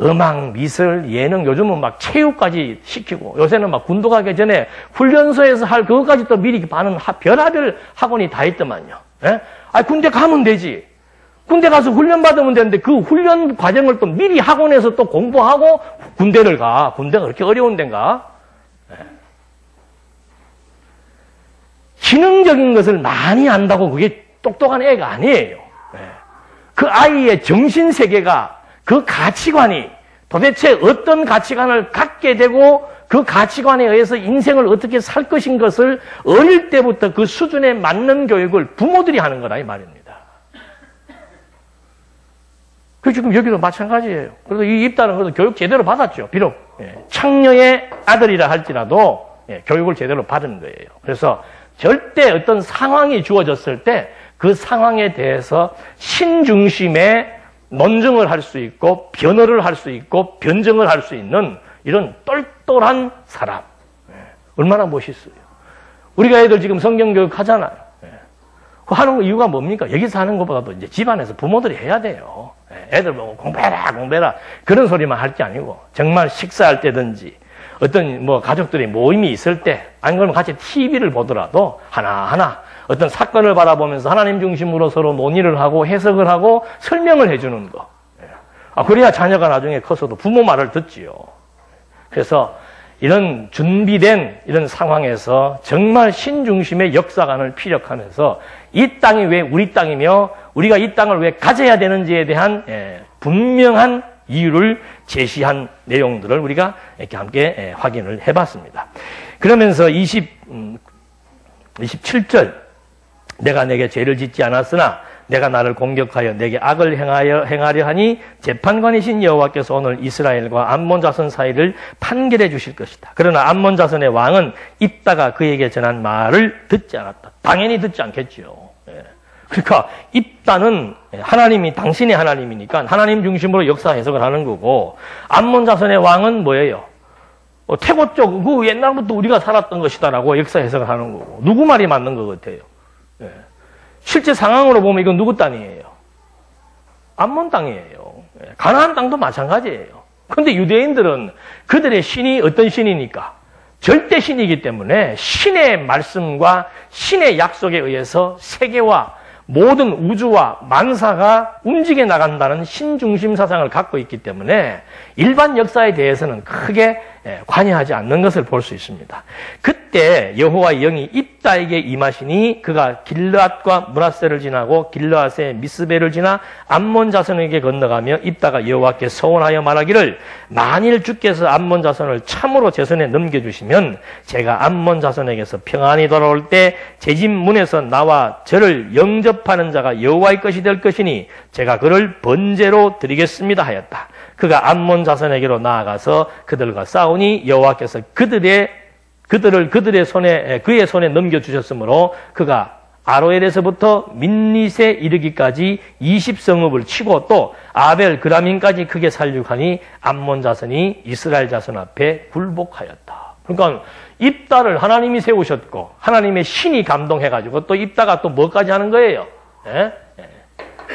음악, 미술, 예능, 요즘은 막 체육까지 시키고 요새는 막 군도 가기 전에 훈련소에서 할 그것까지 또 미리 받는 별하별 학원이 다 있더만요. 군대 가면 되지. 군대 가서 훈련 받으면 되는데 그 훈련 과정을 또 미리 학원에서 또 공부하고 군대를 가. 군대가 그렇게 어려운 데인가? 기능적인 것을 많이 안다고 그게 똑똑한 애가 아니에요. 그 아이의 정신세계가 그 가치관이 도대체 어떤 가치관을 갖게 되고 그 가치관에 의해서 인생을 어떻게 살 것인 것을 어릴 때부터 그 수준에 맞는 교육을 부모들이 하는 거라 이 말입니다. 그 지금 여기도 마찬가지예요. 그래서 이 입단은 그래도 교육 제대로 받았죠. 비록 창녀의 아들이라 할지라도 교육을 제대로 받은 거예요. 그래서 절대 어떤 상황이 주어졌을 때 그 상황에 대해서 신중심의 논증을 할 수 있고 변호를 할 수 있고 변증을 할 수 있는 이런 똘똘한 사람. 얼마나 멋있어요. 우리가 애들 지금 성경교육 하잖아요. 그 하는 이유가 뭡니까? 여기서 하는 것보다도 이제 집안에서 부모들이 해야 돼요. 애들 보고 공부해라 그런 소리만 할 게 아니고 정말 식사할 때든지 어떤 뭐 가족들이 모임이 있을 때 아니 그러면 같이 TV를 보더라도 하나하나 어떤 사건을 바라보면서 하나님 중심으로 서로 논의를 하고 해석을 하고 설명을 해주는 거. 그래야 자녀가 나중에 커서도 부모 말을 듣지요. 그래서 이런 준비된 이런 상황에서 정말 신중심의 역사관을 피력하면서 이 땅이 왜 우리 땅이며 우리가 이 땅을 왜 가져야 되는지에 대한 분명한 이유를 제시한 내용들을 우리가 이렇게 함께 확인을 해봤습니다. 그러면서 27절 내가 내게 죄를 짓지 않았으나 내가 나를 공격하여 내게 악을 행하려 하니 재판관이신 여호와께서 오늘 이스라엘과 암몬 자손 사이를 판결해 주실 것이다. 그러나 암몬 자손의 왕은 입다가 그에게 전한 말을 듣지 않았다. 당연히 듣지 않겠지요. 그러니까 입다는 하나님이 당신의 하나님이니까 하나님 중심으로 역사 해석을 하는 거고 암몬 자손의 왕은 뭐예요? 태고 쪽, 그 옛날부터 우리가 살았던 것이다라고 역사 해석을 하는 거고 누구 말이 맞는 것 같아요? 실제 상황으로 보면 이건 누구 땅이에요? 암몬 땅이에요. 가나안 땅도 마찬가지예요. 그런데 유대인들은 그들의 신이 어떤 신이니까? 절대 신이기 때문에 신의 말씀과 신의 약속에 의해서 세계와 모든 우주와 만사가 움직여 나간다는 신중심 사상을 갖고 있기 때문에 일반 역사에 대해서는 크게 관여하지 않는 것을 볼 수 있습니다. 그때 여호와의 영이 입다에게 임하시니 그가 길르앗과 므낫세를 지나고 길르앗의 미스베를 지나 암몬 자손에게 건너가며 입다가 여호와께 서원하여 말하기를 만일 주께서 암몬 자손을 참으로 제 손에 넘겨주시면 제가 암몬 자손에게서 평안히 돌아올 때 제 집 문에서 나와 저를 영접하는 자가 여호와의 것이 될 것이니 제가 그를 번제로 드리겠습니다 하였다. 그가 암몬 자손에게로 나아가서 그들과 싸우니 여호와께서 그들의 손에 그의 손에 넘겨주셨으므로 그가 아로엘에서부터 민닛에 이르기까지 20성읍을 치고 또 아벨 그라민까지 크게 살육하니 암몬 자손이 이스라엘 자손 앞에 굴복하였다. 그러니까 입다를 하나님이 세우셨고 하나님의 신이 감동해가지고 또 입다가 또 뭐까지 하는 거예요?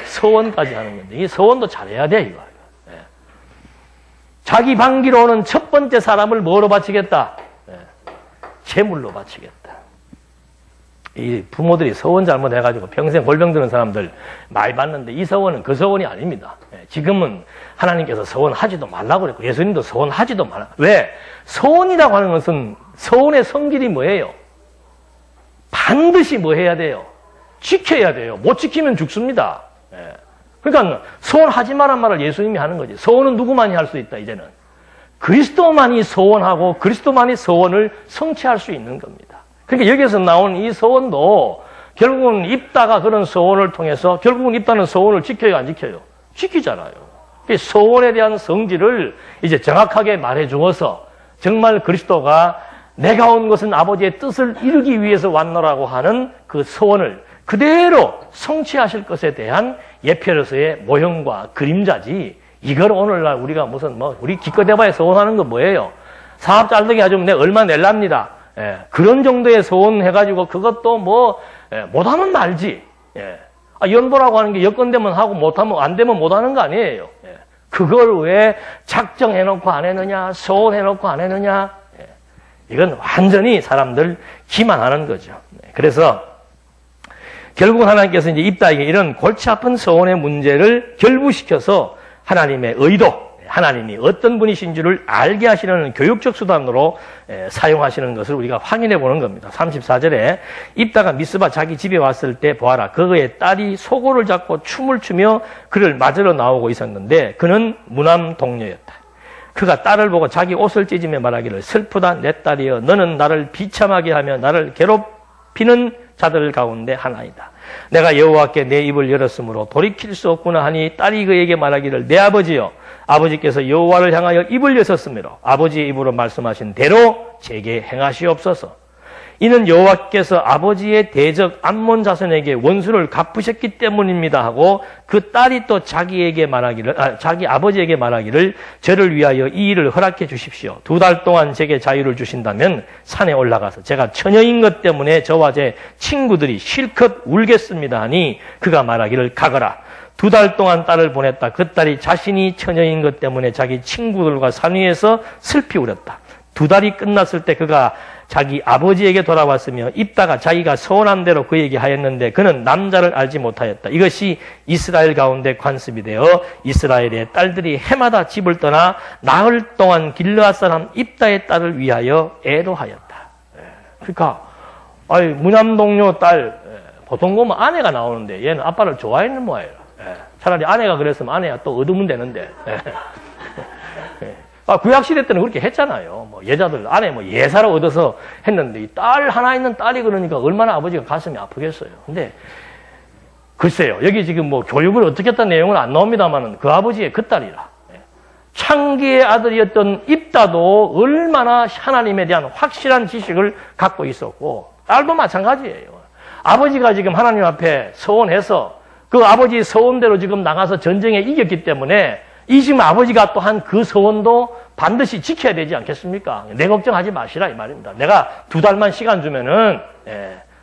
서원까지 하는 건데 이 서원도 잘해야 돼 이거. 자기 방기로 오는 첫 번째 사람을 뭐로 바치겠다? 제물로 바치겠다. 이 부모들이 서원 잘못해가지고 평생 골병 드는 사람들 많이 봤는데 이 서원은 그 서원이 아닙니다. 지금은 하나님께서 서원하지도 말라고 그랬고 예수님도 서원하지도 말라. 왜? 서원이라고 하는 것은 서원의 성질이 뭐예요? 반드시 뭐 해야 돼요? 지켜야 돼요. 못 지키면 죽습니다. 그러니까 서원하지 말란 말을 예수님이 하는 거지. 서원은 누구만이 할 수 있다 이제는. 그리스도만이 서원하고 그리스도만이 서원을 성취할 수 있는 겁니다. 그러니까 여기서 나온 이 서원도 결국은 입다가 그런 서원을 통해서 결국은 입다는 서원을 지켜요, 안 지켜요? 지키잖아요. 서원에 대한 성질을 이제 정확하게 말해 주어서 정말 그리스도가 내가 온 것은 아버지의 뜻을 이루기 위해서 왔노라고 하는 그 서원을 그대로 성취하실 것에 대한 예표로서의 모형과 그림자지. 이걸 오늘날 우리가 무슨 우리 기껏 해봐야 서원하는 건 뭐예요? 사업 잘 되게 해주면 내가 얼마 낼랍니다. 그런 정도의 서원 해가지고 그것도 못하면 말지. 연보라고 하는 게 여건되면 하고 못하면 안 되면 못하는 거 아니에요. 그걸 왜 작정해놓고 안 했느냐, 서원해놓고 안 했느냐. 이건 완전히 사람들 기만하는 거죠. 그래서 결국은 하나님께서 이제 입다에게 이런 골치 아픈 서원의 문제를 결부시켜서 하나님의 의도, 하나님이 어떤 분이신 줄을 알게 하시는 교육적 수단으로 사용하시는 것을 우리가 확인해 보는 겁니다. 34절에 입다가 미스바 자기 집에 왔을 때 보아라. 그의 딸이 소고를 잡고 춤을 추며 그를 맞으러 나오고 있었는데 그는 무남 동료였다. 그가 딸을 보고 자기 옷을 찢으며 말하기를 슬프다 내 딸이여 너는 나를 비참하게 하며 나를 괴롭히는 자들 가운데 하나이다. 내가 여호와께 내 입을 열었으므로 돌이킬 수 없구나 하니 딸이 그에게 말하기를 내 아버지여 아버지께서 여호와를 향하여 입을 여셨으므로 아버지의 입으로 말씀하신 대로 제게 행하시옵소서. 이는 여호와께서 아버지의 대적 암몬 자손에게 원수를 갚으셨기 때문입니다 하고 그 딸이 또 자기에게 말하기를 자기 아버지에게 말하기를 저를 위하여 이 일을 허락해 주십시오. 2달 동안 제게 자유를 주신다면 산에 올라가서 제가 처녀인 것 때문에 저와 제 친구들이 실컷 울겠습니다 하니 그가 말하기를 가거라. 2달 동안 딸을 보냈다. 그 딸이 자신이 처녀인 것 때문에 자기 친구들과 산 위에서 슬피 울었다. 2달이 끝났을 때 그가 자기 아버지에게 돌아왔으며 입다가 자기가 서원한 대로 그에게 하였는데 그는 남자를 알지 못하였다. 이것이 이스라엘 가운데 관습이 되어 이스라엘의 딸들이 해마다 집을 떠나 나흘 동안 길르앗 사람 입다의 딸을 위하여 애도하였다. 그러니까 무남 동료 딸 보통 보면 아내가 나오는데 얘는 아빠를 좋아했는 모양이에요. 차라리 아내가 그랬으면 아내가 또 얻으면 되는데. 구약시대 때는 그렇게 했잖아요. 여자들 아내 예사로 얻어서 했는데, 이 딸 하나 있는 딸이 그러니까 얼마나 아버지가 가슴이 아프겠어요. 근데, 글쎄요. 여기 지금 교육을 어떻게 했다는 내용은 안 나옵니다만은 그 아버지의 그 딸이라. 창기의 아들이었던 입다도 얼마나 하나님에 대한 확실한 지식을 갖고 있었고, 딸도 마찬가지예요. 아버지가 지금 하나님 앞에 서원해서 그 아버지 서원대로 지금 나가서 전쟁에 이겼기 때문에 이 지금 아버지가 또 한 그 서원도 반드시 지켜야 되지 않겠습니까? 내 걱정하지 마시라 이 말입니다. 내가 2달만 시간 주면은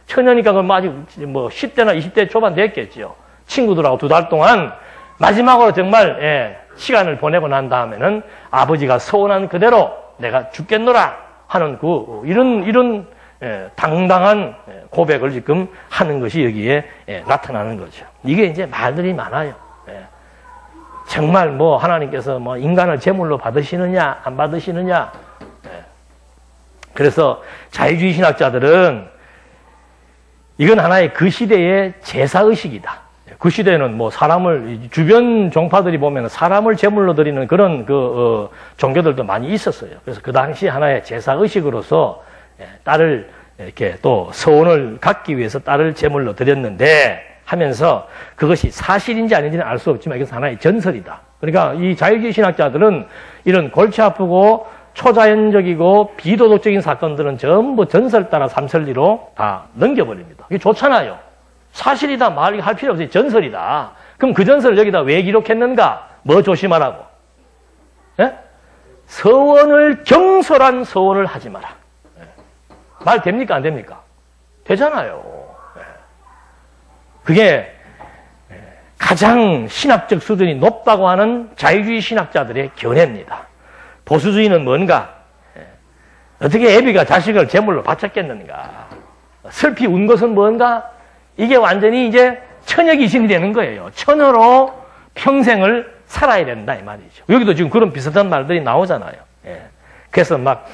처녀니까 그럼 아직 10대나 20대 초반 됐겠죠. 친구들하고 2달 동안 마지막으로 정말 시간을 보내고 난 다음에는 아버지가 서원한 그대로 내가 죽겠노라 하는 이런 당당한 고백을 지금 하는 것이 여기에 나타나는 거죠. 이게 이제 말들이 많아요. 정말 하나님께서 인간을 제물로 받으시느냐 안 받으시느냐. 그래서 자유주의 신학자들은 이건 하나의 그 시대의 제사의식이다. 그 시대에는 사람을 주변 종파들이 보면 사람을 제물로 드리는 그런 종교들도 많이 있었어요. 그래서 그 당시 하나의 제사의식으로서 딸을 이렇게 또 서원을 갖기 위해서 딸을 제물로 드렸는데 하면서 그것이 사실인지 아닌지는 알 수 없지만 이것은 하나의 전설이다. 그러니까 이 자유주의 신학자들은 이런 골치 아프고 초자연적이고 비도덕적인 사건들은 전부 전설 따라 삼설리로 다 넘겨버립니다. 이게 좋잖아요. 사실이다 말할 필요 없어요. 전설이다. 그럼 그 전설을 여기다 왜 기록했는가? 뭐 조심하라고? 서원을 경솔한 서원을 하지 마라. 말 됩니까 안 됩니까? 되잖아요. 그게 가장 신학적 수준이 높다고 하는 자유주의 신학자들의 견해입니다. 보수주의는 뭔가? 어떻게 애비가 자식을 제물로 바쳤겠는가? 슬피 운 것은 뭔가? 이게 완전히 이제 처녀 귀신이 되는 거예요. 처녀로 평생을 살아야 된다 이 말이죠. 여기도 지금 그런 비슷한 말들이 나오잖아요. 예. 그래서 막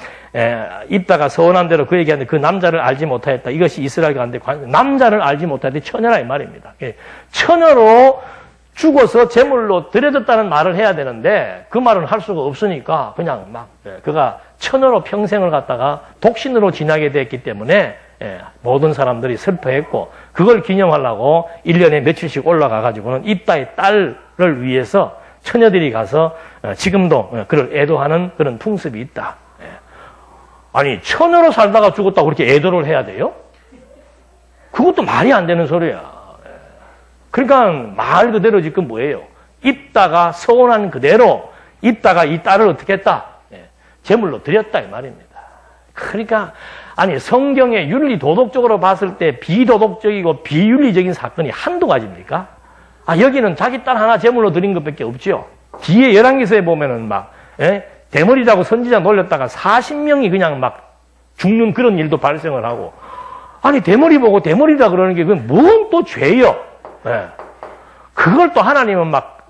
입다가 서운한 대로 그 얘기하는데 그 남자를 알지 못하였다. 이것이 이스라엘 가운데 남자를 알지 못하였다. 처녀라 이 말입니다. 예. 처녀로 죽어서 제물로 드려졌다는 말을 해야 되는데 그 말은 할 수가 없으니까 그냥 막 그가 처녀로 평생을 갖다가 독신으로 지나게 됐기 때문에 모든 사람들이 슬퍼했고 그걸 기념하려고 1년에 며칠씩 올라가 가지고는 입다의 딸을 위해서 처녀들이 가서 지금도 그를 애도하는 그런 풍습이 있다. 아니 처녀로 살다가 죽었다고 그렇게 애도를 해야 돼요? 그것도 말이 안 되는 소리야. 그러니까 말 그대로 지금 뭐예요? 입다가 서운한 그대로 입다가 이 딸을 어떻게 했다? 제물로 드렸다 이 말입니다. 그러니까 아니 성경의 윤리 도덕적으로 봤을 때 비도덕적이고 비윤리적인 사건이 한두 가지입니까? 아 여기는 자기 딸 하나 제물로 드린 것밖에 없지요. 뒤에 열왕기서에 보면은 막 대머리라고 선지자 놀렸다가 40명이 그냥 막 죽는 그런 일도 발생을 하고 아니 대머리 보고 대머리라 그러는 게 그건 뭔 또 죄요? 그걸 또 하나님은 막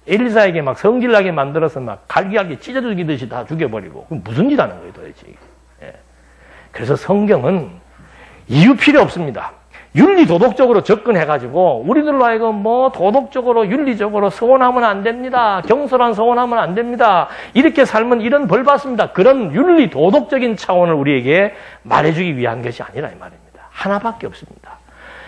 엘리사에게 막 성질나게 만들어서 막 갈기갈기 찢어 죽이듯이 다 죽여버리고 그럼 무슨 짓 하는 거예요 도대체. 그래서 성경은 이유 필요 없습니다. 윤리 도덕적으로 접근해가지고 우리들로 하여금 뭐 도덕적으로 윤리적으로 서운하면 안 됩니다. 경솔한 서운하면 안 됩니다. 이렇게 살면 이런 벌 받습니다. 그런 윤리 도덕적인 차원을 우리에게 말해주기 위한 것이 아니라 이 말입니다. 하나밖에 없습니다.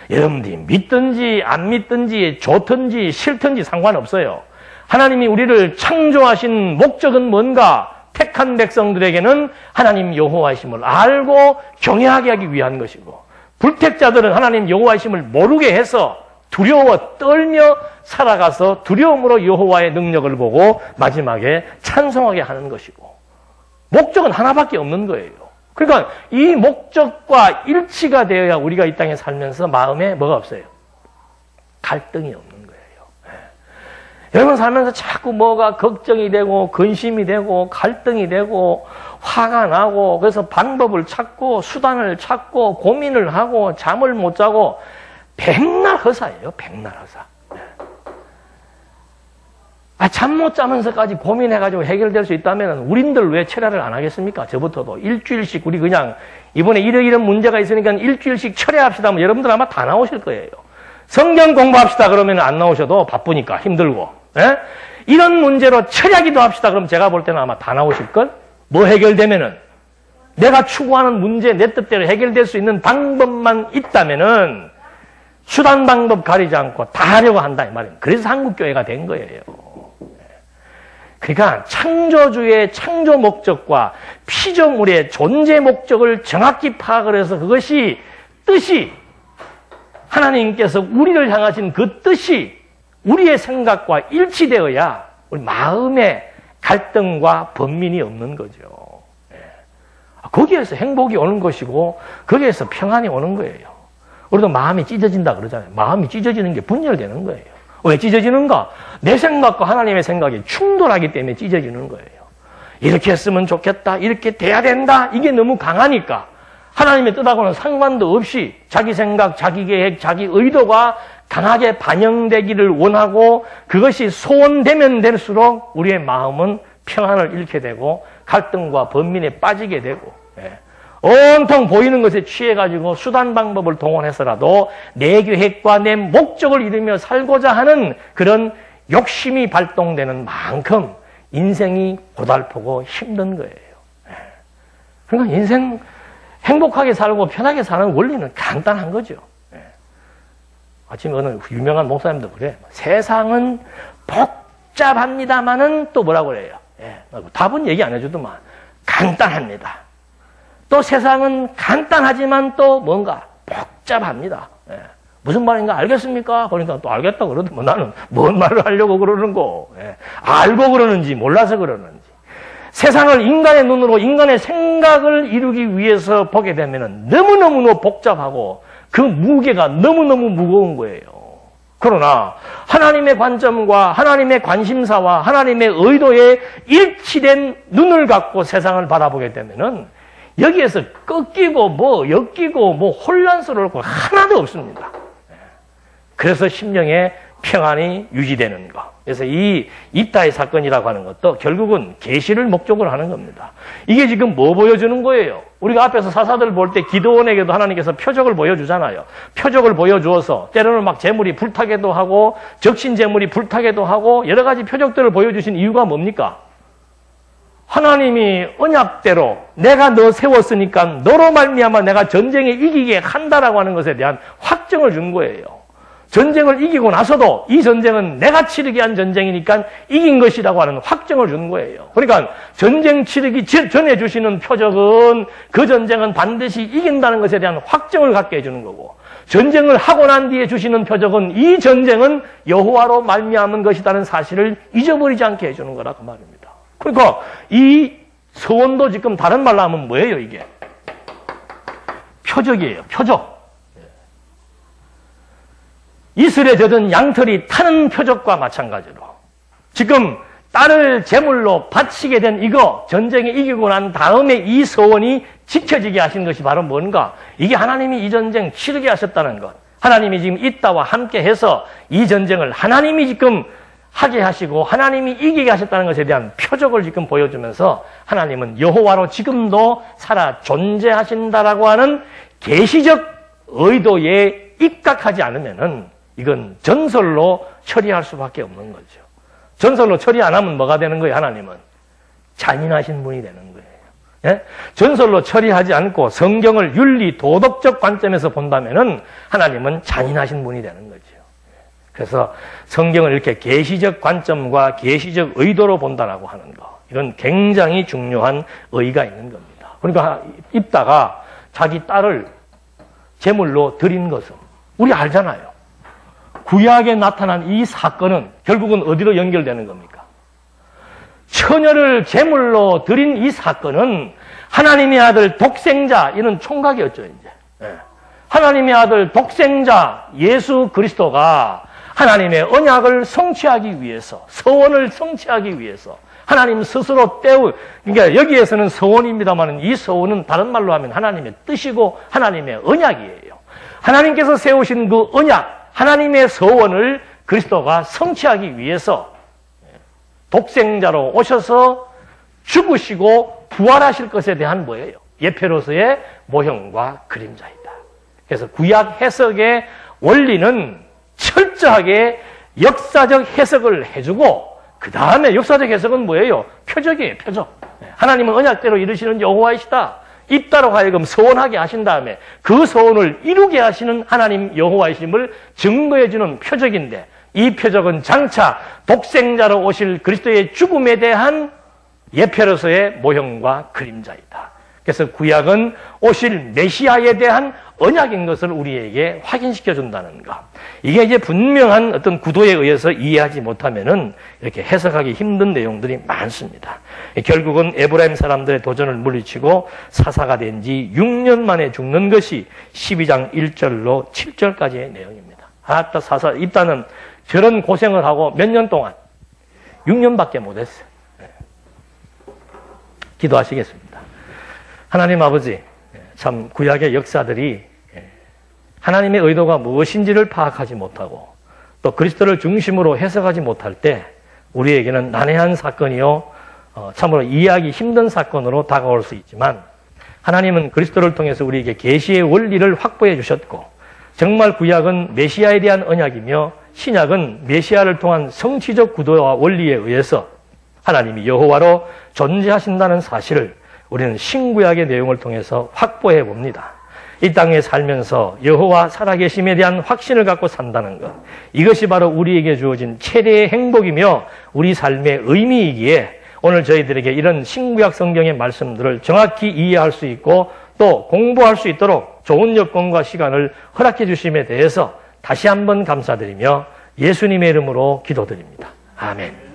여러분들이 믿든지 안 믿든지 좋든지 싫든지 상관없어요. 하나님이 우리를 창조하신 목적은 뭔가? 택한 백성들에게는 하나님 여호와이심을 알고 경외하게 하기 위한 것이고 불택자들은 하나님 여호와이심을 모르게 해서 두려워 떨며 살아가서 두려움으로 여호와의 능력을 보고 마지막에 찬송하게 하는 것이고 목적은 하나밖에 없는 거예요. 그러니까 이 목적과 일치가 되어야 우리가 이 땅에 살면서 마음에 뭐가 없어요? 갈등이 없는 거예요. 여러분 살면서 자꾸 뭐가 걱정이 되고 근심이 되고 갈등이 되고 화가 나고 그래서 방법을 찾고 수단을 찾고 고민을 하고 잠을 못 자고 백날 허사예요. 백날 허사. 잠 못 자면서까지 고민해가지고 해결될 수 있다면 우린들 왜 철야를 안 하겠습니까? 저부터도 일주일씩 우리 그냥 이번에 이런 문제가 있으니까 일주일씩 철야합시다 하면 여러분들 아마 다 나오실 거예요. 성경 공부합시다 그러면 안 나오셔도 바쁘니까 힘들고 이런 문제로 철야기도 합시다 그러면 제가 볼 때는 아마 다 나오실걸? 뭐 해결되면은 내가 추구하는 문제 내 뜻대로 해결될 수 있는 방법만 있다면은 수단 방법 가리지 않고 다 하려고 한다 이 말이에요. 그래서 한국교회가 된 거예요. 그러니까 창조주의 창조 목적과 피조물의 존재 목적을 정확히 파악을 해서 그것이 뜻이 하나님께서 우리를 향하신 그 뜻이 우리의 생각과 일치되어야 우리 마음에 갈등과 번민이 없는 거죠. 거기에서 행복이 오는 것이고 거기에서 평안이 오는 거예요. 우리도 마음이 찢어진다 그러잖아요. 마음이 찢어지는 게 분열되는 거예요. 왜 찢어지는가? 내 생각과 하나님의 생각이 충돌하기 때문에 찢어지는 거예요. 이렇게 했으면 좋겠다. 이렇게 돼야 된다. 이게 너무 강하니까 하나님의 뜻하고는 상관도 없이 자기 생각, 자기 계획, 자기 의도가 강하게 반영되기를 원하고 그것이 소원되면 될수록 우리의 마음은 평안을 잃게 되고 갈등과 번민에 빠지게 되고 온통 보이는 것에 취해가지고 수단 방법을 동원해서라도 내 계획과 내 목적을 이루며 살고자 하는 그런 욕심이 발동되는 만큼 인생이 고달프고 힘든 거예요. 그러니까 인생 행복하게 살고 편하게 사는 원리는 간단한 거죠. 아침에 어느 유명한 목사님도 그래. 세상은 복잡합니다만은 또 뭐라고 그래요? 답은 얘기 안 해주더만. 간단합니다. 또 세상은 간단하지만 또 뭔가 복잡합니다. 무슨 말인가 알겠습니까? 그러니까 또 알겠다 그러더만 나는 뭔 말을 하려고 그러는 거. 알고 그러는지 몰라서 그러는지. 세상을 인간의 눈으로 인간의 생각을 이루기 위해서 보게 되면 너무너무 복잡하고 그 무게가 너무너무 무거운 거예요. 그러나 하나님의 관점과 하나님의 관심사와 하나님의 의도에 일치된 눈을 갖고 세상을 바라보게 되면은 여기에서 꺾이고 뭐 엮이고 뭐 혼란스러울 거 하나도 없습니다. 그래서 심령의 평안이 유지되는 것. 그래서 이 입다의 사건이라고 하는 것도 결국은 계시를 목적으로 하는 겁니다. 이게 지금 뭐 보여주는 거예요? 우리가 앞에서 사사들 볼 때 기드온에게도 하나님께서 표적을 보여주잖아요. 표적을 보여주어서 때로는 막 재물이 불타게도 하고 적신 재물이 불타게도 하고 여러 가지 표적들을 보여주신 이유가 뭡니까? 하나님이 언약대로 내가 너 세웠으니까 너로 말미암아 내가 전쟁에 이기게 한다라고 하는 것에 대한 확정을 준 거예요. 전쟁을 이기고 나서도 이 전쟁은 내가 치르게 한 전쟁이니까 이긴 것이라고 하는 확정을 준 거예요. 그러니까 전쟁 치르기 전에 주시는 표적은 그 전쟁은 반드시 이긴다는 것에 대한 확정을 갖게 해주는 거고, 전쟁을 하고 난 뒤에 주시는 표적은 이 전쟁은 여호와로 말미암은 것이라는 사실을 잊어버리지 않게 해주는 거라고 말입니다. 그러니까 이 서원도 지금 다른 말로 하면 뭐예요, 이게? 표적이에요, 표적. 이슬에 젖은 양털이 타는 표적과 마찬가지로 지금 딸을 제물로 바치게 된 이거, 전쟁에 이기고 난 다음에 이 서원이 지켜지게 하신 것이 바로 뭔가? 이게 하나님이 이 전쟁 치르게 하셨다는 것. 하나님이 지금 있다와 함께 해서 이 전쟁을 하나님이 지금 하게 하시고 하나님이 이기게 하셨다는 것에 대한 표적을 지금 보여주면서 하나님은 여호와로 지금도 살아 존재하신다라고 하는 계시적 의도에 입각하지 않으면은 이건 전설로 처리할 수밖에 없는 거죠. 전설로 처리 안 하면 뭐가 되는 거예요, 하나님은? 잔인하신 분이 되는 거예요. 예? 전설로 처리하지 않고 성경을 윤리, 도덕적 관점에서 본다면은 하나님은 잔인하신 분이 되는 거죠. 그래서 성경을 이렇게 계시적 관점과 계시적 의도로 본다라고 하는 거. 이건 굉장히 중요한 의의가 있는 겁니다. 그러니까 입다가 자기 딸을 제물로 드린 것은 우리 알잖아요. 구약에 나타난 이 사건은 결국은 어디로 연결되는 겁니까? 처녀를 제물로 드린 이 사건은 하나님의 아들 독생자, 이는 총각이었죠, 이제. 하나님의 아들 독생자 예수 그리스도가 하나님의 언약을 성취하기 위해서, 서원을 성취하기 위해서 하나님 스스로 그러니까 여기에서는 서원입니다만 이 서원은 다른 말로 하면 하나님의 뜻이고 하나님의 언약이에요. 하나님께서 세우신 그 언약, 하나님의 서원을 그리스도가 성취하기 위해서 독생자로 오셔서 죽으시고 부활하실 것에 대한 뭐예요? 예표로서의 모형과 그림자이다. 그래서 구약 해석의 원리는 철저하게 역사적 해석을 해주고 그 다음에 역사적 해석은 뭐예요? 표적이에요, 표적. 하나님은 언약대로 이루시는 여호와이시다. 입다로 하여금 서원하게 하신 다음에 그 서원을 이루게 하시는 하나님 여호와이심을 증거해주는 표적인데, 이 표적은 장차 독생자로 오실 그리스도의 죽음에 대한 예표로서의 모형과 그림자이다. 그래서 구약은 오실 메시아에 대한 언약인 것을 우리에게 확인시켜준다는 것. 이게 이제 분명한 어떤 구도에 의해서 이해하지 못하면은 이렇게 해석하기 힘든 내용들이 많습니다. 결국은 에브라임 사람들의 도전을 물리치고 사사가 된 지 6년 만에 죽는 것이 12장 1절로 7절까지의 내용입니다. 아따, 사사, 입다는 저런 고생을 하고 몇 년 동안? 6년밖에 못했어요. 기도하시겠습니다. 하나님 아버지, 참 구약의 역사들이 하나님의 의도가 무엇인지를 파악하지 못하고 또 그리스도를 중심으로 해석하지 못할 때 우리에게는 난해한 사건이요, 참으로 이해하기 힘든 사건으로 다가올 수 있지만, 하나님은 그리스도를 통해서 우리에게 계시의 원리를 확보해 주셨고, 정말 구약은 메시아에 대한 언약이며 신약은 메시아를 통한 성취적 구도와 원리에 의해서 하나님이 여호와로 존재하신다는 사실을 우리는 신구약의 내용을 통해서 확보해 봅니다. 이 땅에 살면서 여호와 살아계심에 대한 확신을 갖고 산다는 것, 이것이 바로 우리에게 주어진 최대의 행복이며 우리 삶의 의미이기에 오늘 저희들에게 이런 신구약 성경의 말씀들을 정확히 이해할 수 있고 또 공부할 수 있도록 좋은 여건과 시간을 허락해 주심에 대해서 다시 한번 감사드리며 예수님의 이름으로 기도드립니다. 아멘.